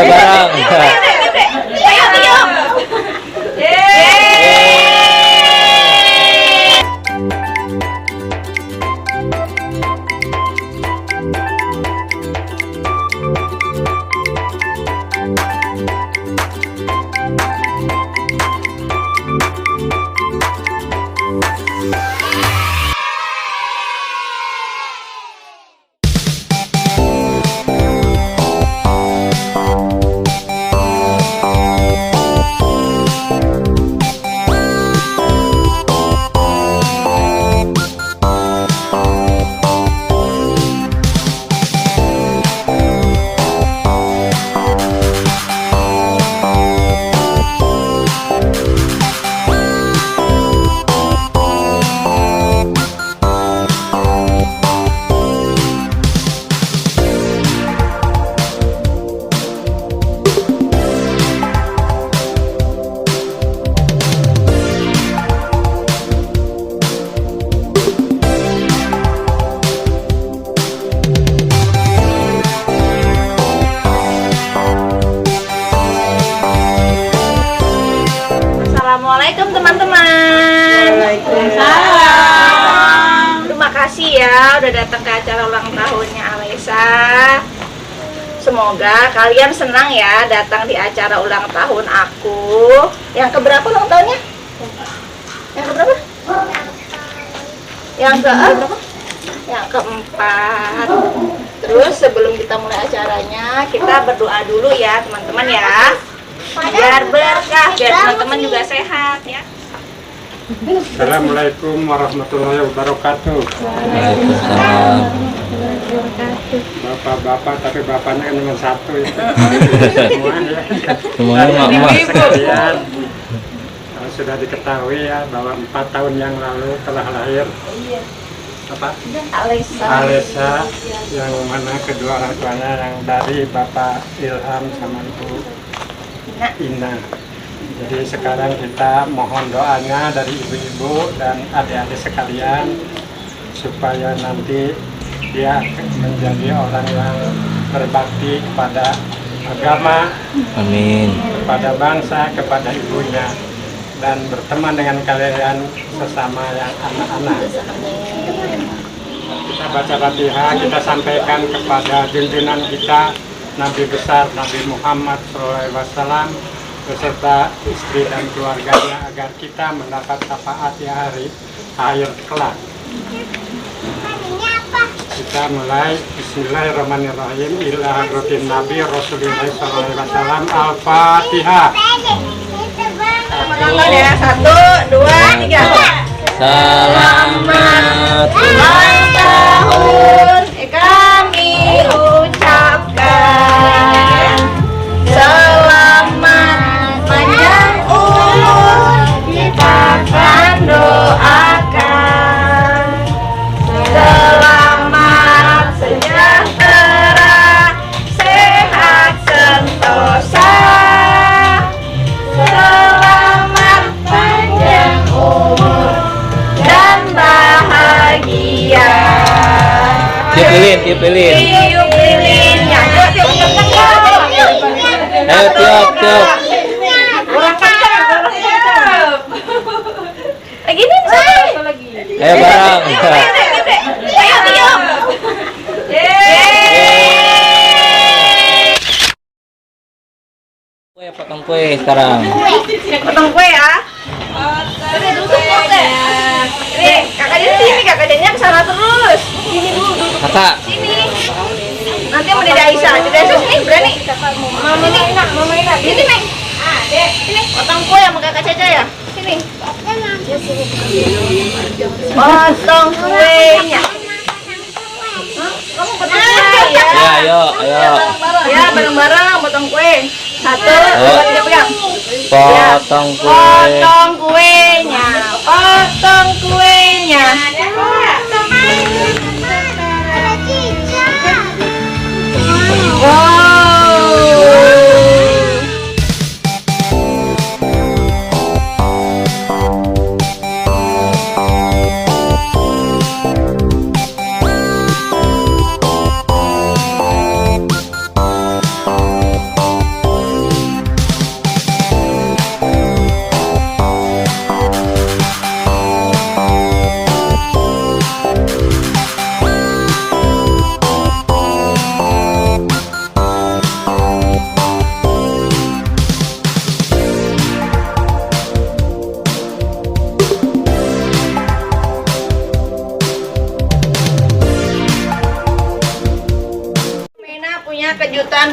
Ayo bareng. Ayo, ayo. Assalamualaikum teman-teman. Waalaikumsalam. Terima kasih ya udah datang ke acara ulang tahunnya Alesa. Semoga kalian senang ya datang di acara ulang tahun aku. Yang keberapa ulang tahunnya? Yang keberapa? Yang keempat. Terus sebelum kita mulai acaranya, kita berdoa dulu ya teman-teman ya. Biar berkah, biar teman-teman juga sehat ya. Assalamualaikum warahmatullahi wabarakatuh. Waalaikumsalam. Bapak-bapak, tapi bapaknya kan cuma satu itu. Semuanya emak-emak. Sekalian, sudah diketahui ya bahwa 4 tahun yang lalu telah lahir Alesa, yang mana kedua orang tuanya yang dari Bapak Ilham sama Ibu Ina. Jadi sekarang kita mohon doanya dari ibu-ibu dan adik-adik sekalian supaya nanti dia menjadi orang yang berbakti kepada agama, Amin. kepada bangsa, kepada ibunya, dan berteman dengan kalian sesama yang anak-anak. Kita baca Fatihah, kita sampaikan kepada junjungan kita Nabi besar Nabi Muhammad SAW beserta istri dan keluarganya agar kita mendapat syafaat di hari akhir kelak. Kita mulai Bismillahirrahmanirrahim. Ila hadratin Nabi Rasulullah SAW. Al-Fatihah. Ya, 1, 2, 3. Selamat ulang tahun kami ucapkan. Selamat panjang umur kita akan doakan. Selamat sejahtera, sehat sentosa. Selamat panjang umur dan bahagia. tiup lilin. Tiup lilin ya. Ayo tiup. Lagi nih Ayo bareng. Ayo tiup. Potong kue sekarang. Potong kue ya. Nih, kakaknya sini, kakaknya kesana terus. Sini dulu, duduk Kakak. sini. Nanti mau Dede Aisyah, Dede Aisyah sini berani. Mama ini, sini Neng. Sini, potong kue sama kakak Caca ya. Sini. Potong kuenya. Kamu potong kue ya. Ya, ayo. Ya, bareng-bareng potong kue. 1, 2, 3, pegang. Potong kue. Potong kuenya. Potong kuenya.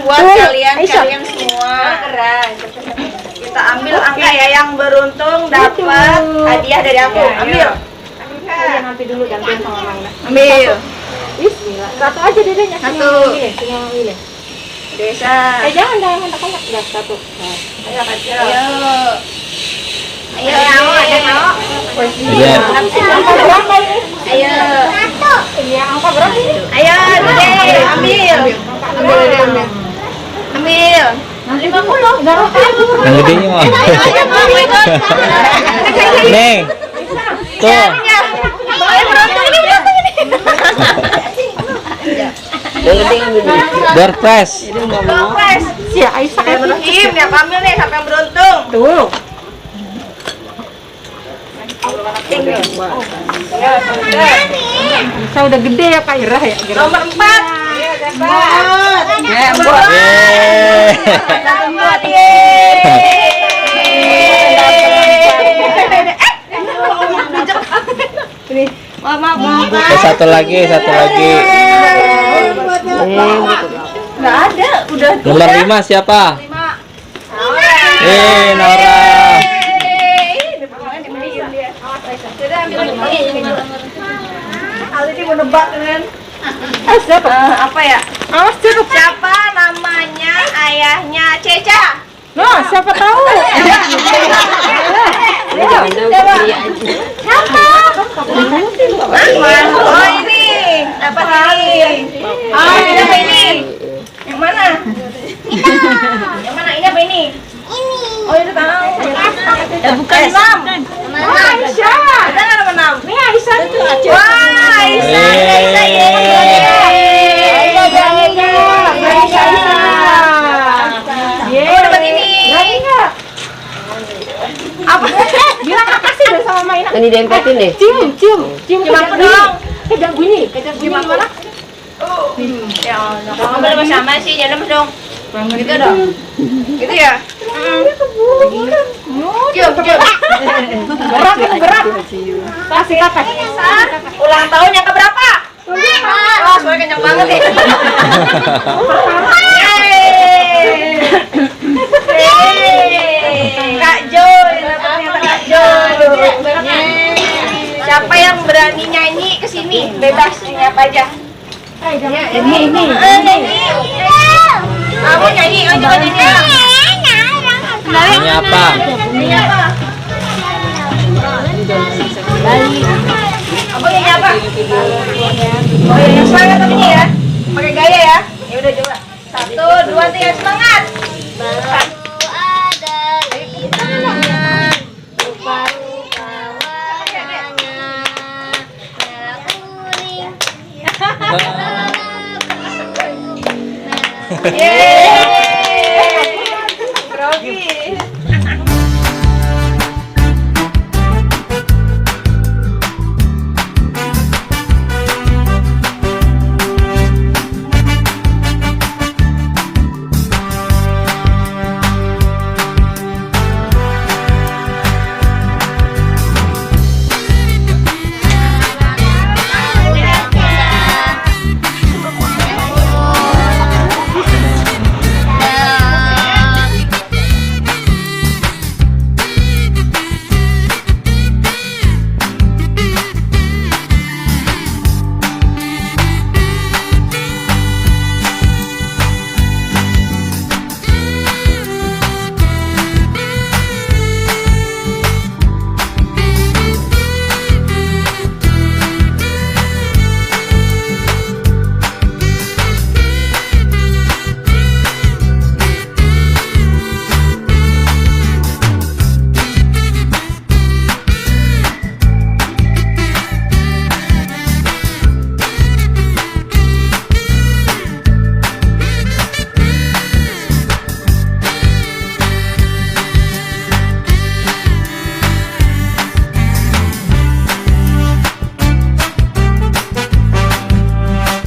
buat kalian semua. Kita ambil angka ya yang beruntung dapat hadiah dari aku. Ambil. Nanti dulu gantian sama Mangga. Ambil. Bismillah. Satu aja dedenya. Satu. Tinggal milih. Desa. Jangan kontak-kontak. Udah satu. Ayo kecil. Ayo mau ada mau. Iya. Angka berapa ini? Ayo. Satu. Iya, angka berapa ini? Ayo Dede, ambil. Ambil. 50. Garuk aja. Yang gedenya mah. Ayo ikut. Neng. Tuh. Ayo beruntung ini. Door prize. Kompres. Si Aisyah kayak Im, ya ambil nih siapa yang beruntung. tuh. Saya udah gede ya Kak Ira ya. Nomor 4. Yeay. Maaf. Satu lagi. Nggak ada, udah. Nomor 5 siapa? 5. Nora. Sudah ambil lagi. Aldi mau nebak kan? Siapa? Apa ya? Siapa namanya ayahnya Ceca? Nah, siapa tahu? Oh ini, dapat ini. Ini apa ini? Yang mana? Yang mana? Ini apa ini? Ini. Oh itu tahu. Bukan Sam. Aisyah. Ada nggak nama Nam? Ini Aisyah. Wah, Aisyah. Oh dapat ini. Apa? Bilang makasih deh sama mainan. Ini diangkatin deh. Cium. Cium aku dong. Kejang bunyi mana? Ya Allah, kamu boleh sama sih, jangan lemes dong. Gitu dong. Gitu ya? Cium. Berat. Kasih kakak. Ulang tahun yang keberapa? Wah, suara kencang banget ya. Kak Joy, ternyata Kak Joy. Siapa yang berani nyanyi kesini? Bebas nyanyi apa aja. Ini. Kamu nyanyi, coba nyanyi. Ini apa? Nyanyi apa? Aku nyanyi apa? Oh ya, yang semangat tapi nih ya. Pakai gaya ya. Ya udah coba. 1, 2, 3 semangat. Yeay.